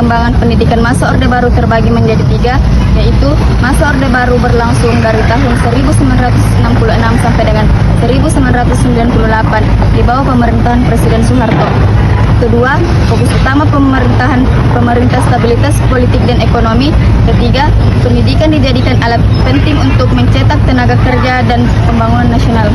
perkembangan pendidikan masa Orde Baru terbagi menjadi tiga, yaitu masa Orde Baru berlangsung dari tahun 1966 sampai dengan 1998 di bawah pemerintahan Presiden Soeharto. Kedua, fokus utama pemerintah stabilitas politik dan ekonomi. Ketiga, pendidikan dijadikan alat penting untuk mencetak tenaga kerja dan pembangunan nasional.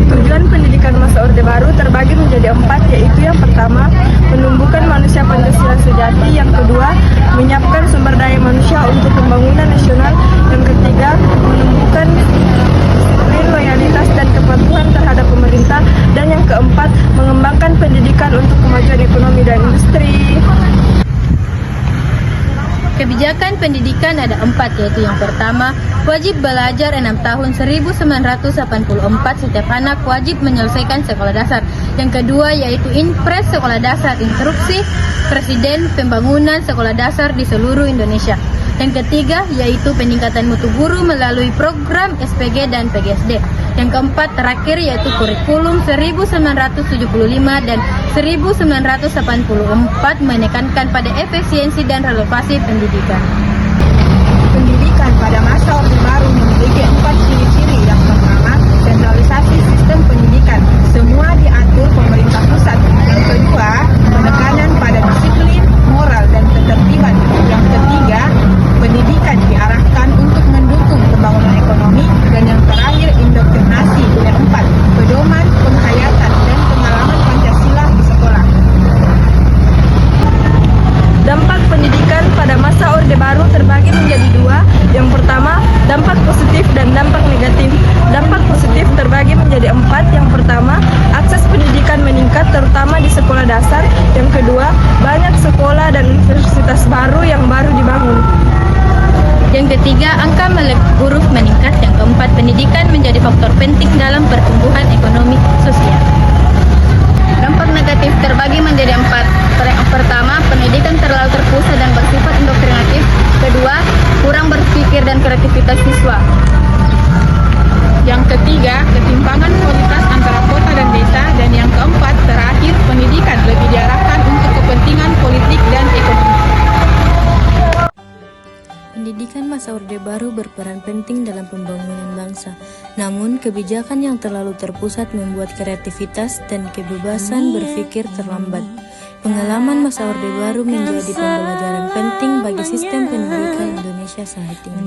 Tujuan pendidikan masa Orde Baru terbagi menjadi empat, yaitu yang pertama, menumbuhkan manusia Pancasila sejati. Yang kedua, menyiapkan sumber daya manusia untuk pembangunan nasional. Yang ketiga, menumbuhkan disiplin, loyalitas, dan kepatuhan terhadap pemerintah. Dan yang keempat, mengembangkan pendidikan untuk kemajuan ekonomi dan industri. Kebijakan pendidikan ada empat, yaitu yang pertama, wajib belajar 6 tahun 1984, setiap anak wajib menyelesaikan sekolah dasar. Yang kedua yaitu Impres Sekolah Dasar, Instruksi Presiden Pembangunan Sekolah Dasar di seluruh Indonesia. Yang ketiga yaitu peningkatan mutu guru melalui program SPG dan PGSD. Yang keempat terakhir yaitu kurikulum 1975 dan 1984 menekankan pada efisiensi dan relevansi pendidikan. Pendidikan pada masa Orde Baru memiliki empat ciri-ciri. Yang pertama, sentralisasi sistem pendidikan. Semua diatur pemerintah pusat. Yang kedua, penekanan pada disiplin, moral, dan ketertiban. Yang ketiga, pendidikan diarahkan untuk mendukung pembangunan ekonomi. Dan yang terakhir, indoktrinasi. Yang empat, pedoman, penghayatan, dan pengalaman Pancasila di sekolah. Dampak pendidikan pada masa Orde Baru terbagi menjadi dua. Yang pertama, dampak positif dan dampak negatif. Dampak positif terbagi menjadi empat. Yang pertama, akses pendidikan meningkat terutama di sekolah dasar. Yang kedua, banyak sekolah dan universitas baru yang baru dibangun. Yang ketiga, angka melek huruf meningkat. Yang keempat, pendidikan menjadi faktor penting dalam pertumbuhan ekonomi sosial. Dampak negatif terbagi menjadi empat. Yang pertama, pendidikan terlalu terpusat dan bersifat indoktrinatif. Kedua, kurang berpikir dan kreativitas siswa. Yang ketiga, ketimpangan kualitas antara kota dan desa. Dan yang keempat, terakhir, pendidikan lebih diarahkan untuk kepentingan politik dan ekonomi. Pendidikan masa Orde Baru berperan penting dalam pembangunan bangsa. Namun, kebijakan yang terlalu terpusat membuat kreativitas dan kebebasan berpikir terlambat. Pengalaman masa Orde Baru menjadi pembelajaran penting bagi sistem pendidikan Indonesia saat ini.